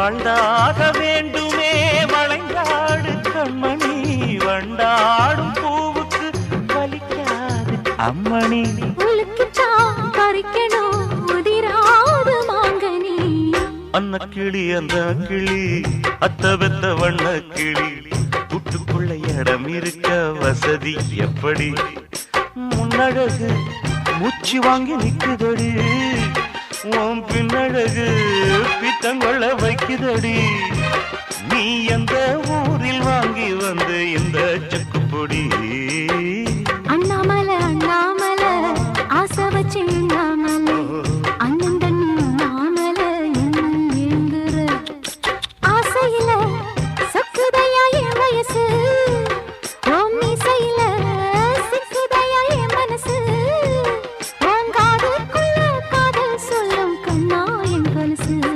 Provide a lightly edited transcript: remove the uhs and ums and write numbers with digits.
வாழ்ந்தாக வேண்டுமே வளைந்தாடு கண்மணி வண்டாடும் பூவுக்கு வலிக்காது அம்மணி பறிக்கணும் உதிராது மாங்கனி அன்ன கிளி அந்த கிளி அத்த வெத்த வண்ண கிளி கூட்டுக்குள்ள இடம் இருக்க வசதி எப்படி முன்னழகு மூச்சு வாங்கி நிக்குதடி உன் பின்னழகு பித்தங்கொள்ள வைக்குதடி நீ எந்த ஊரில் வாங்கி வந்து இந்த செக்குப்பொடி